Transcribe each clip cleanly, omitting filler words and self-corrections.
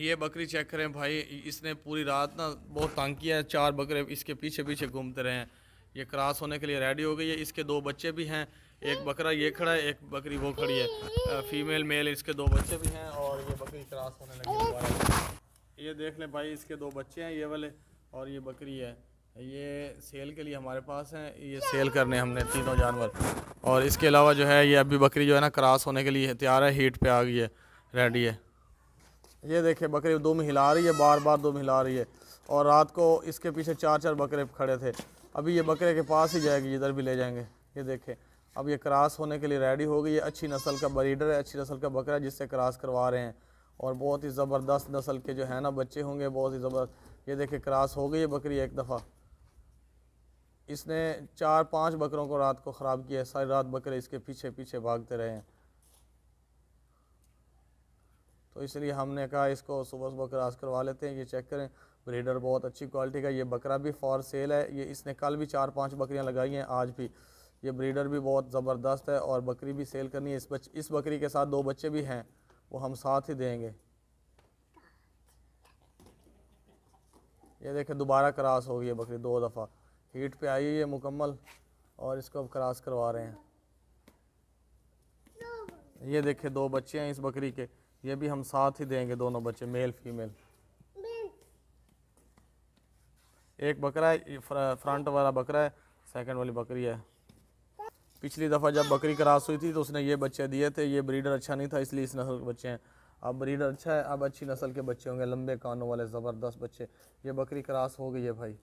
ये बकरी चेक करें भाई, इसने पूरी रात ना बहुत तंग किया है। 4 बकरे इसके पीछे पीछे घूमते रहे हैं। ये क्रॉस होने के लिए रेडी हो गई है। इसके 2 बच्चे भी हैं। एक बकरा ये खड़ा है, एक बकरी वो खड़ी है। फीमेल मेल इसके 2 बच्चे भी हैं और ये बकरी क्रॉस होने लगी दोबारा। ये देख लें भाई, इसके 2 बच्चे हैं ये वाले और ये बकरी है। ये सेल के लिए हमारे पास हैं, ये सेल करने हमने तीनों जानवर। और इसके अलावा जो है ये अभी बकरी जो है ना क्रॉस होने के लिए तैयार है, हीट पे आ गई है, रेडी है। ये देखिए बकरी दुम हिला रही है, बार बार दुम हिला रही है। और रात को इसके पीछे 4 बकरे खड़े थे। अभी ये बकरे के पास ही जाएगी, जिधर भी ले जाएंगे। ये देखें अब ये क्रॉस होने के लिए रेडी हो गई है। अच्छी नस्ल का ब्रीडर है, अच्छी नस्ल का बकरा है जिससे क्रॉस करवा रहे हैं। और बहुत ही ज़बरदस्त नस्ल के जो है ना बच्चे होंगे, बहुत ही ज़बरदस्त। ये देखिए क्रॉस हो गई है बकरी एक दफ़ा। इसने 4-5 बकरों को रात को ख़राब किया है। सारी रात बकरे इसके पीछे पीछे भागते रहे हैं। तो इसलिए हमने कहा इसको सुबह सुबह क्रॉस करवा लेते हैं। ये चेक करें, ब्रीडर बहुत अच्छी क्वालिटी का। ये बकरा भी फॉर सेल है। ये इसने कल भी 4-5 बकरियां लगाई हैं, आज भी। ये ब्रीडर भी बहुत ज़बरदस्त है और बकरी भी सेल करनी है। इस बकरी के साथ 2 बच्चे भी हैं, वो हम साथ ही देंगे। ये देखें दोबारा क्रॉस हो गई है बकरी 2 दफ़ा। हीट पे आई है मुकम्मल और इसको अब क्रॉस करवा रहे हैं। ये देखें 2 बच्चे हैं इस बकरी के, ये भी हम साथ ही देंगे, दोनों बच्चे मेल फीमेल। एक बकरा है, फ्रंट वाला बकरा है, सेकंड वाली बकरी है। पिछली दफ़ा जब बकरी क्रॉस हुई थी तो उसने ये बच्चे दिए थे। ये ब्रीडर अच्छा नहीं था, इसलिए इस नस्ल के बच्चे हैं। अब ब्रीडर अच्छा है, अब अच्छी नस्ल के बच्चे होंगे, लंबे कानों वाले ज़बरदस्त बच्चे। ये बकरी क्रॉस हो गई है भाई।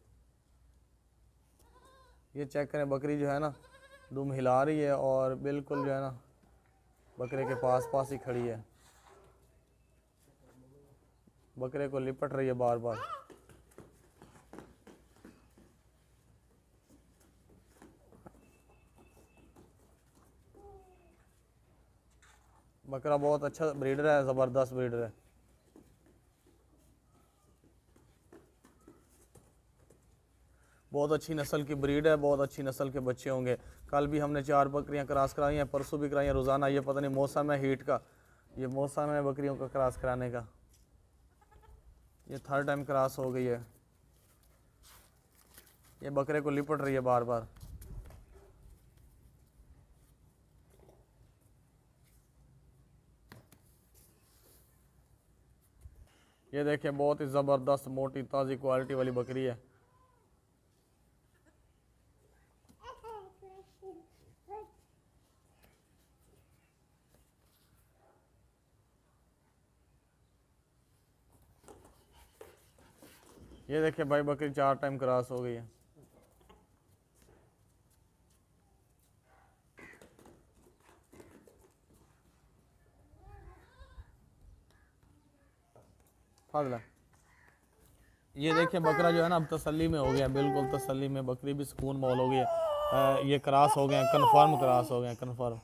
ये चेक करें बकरी जो है ना दुम हिला रही है और बिल्कुल जो है ना बकरे के पास पास ही खड़ी है। बकरे को लिपट रही है बार बार। बकरा बहुत अच्छा ब्रीडर है, ज़बरदस्त ब्रीडर है। बहुत अच्छी नस्ल की ब्रीड है, बहुत अच्छी नस्ल के बच्चे होंगे। कल भी हमने 4 बकरियां क्रॉस कराई हैं, परसों भी कराई हैं। रोज़ाना ये पता नहीं मौसम है हीट का, ये मौसम है बकरियों का क्रॉस कराने का। ये 3rd टाइम क्रॉस हो गई है। ये बकरे को लिपट रही है बार बार। ये देखिए बहुत ही ज़बरदस्त मोटी ताज़ी क्वालिटी वाली बकरी है। ये देखिए भाई बकरी 4 टाइम क्रॉस हो गई है। फाजला ये देखिए बकरा जो है ना अब तसल्ली में हो गया, बिल्कुल तसल्ली में। बकरी भी सुकून मौल हो गई है। ये क्रॉस हो गए हैं, कन्फर्म क्रॉस हो गए हैं, कन्फर्म।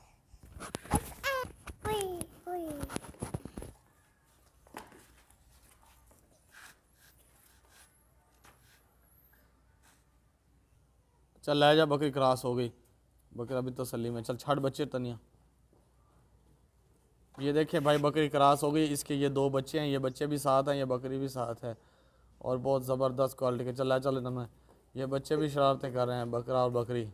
चल ले जा, बकरी क्रॉस हो गई। बकरा भी तसल्ली में। चल छठ बच्चे तनिया। ये देखिए भाई बकरी क्रॉस हो गई। इसके ये 2 बच्चे हैं, ये बच्चे भी साथ हैं, ये बकरी भी साथ है और बहुत ज़बरदस्त क्वालिटी के। चल ना मैं, ये बच्चे भी शरारतें कर रहे हैं, बकरा और बकरी।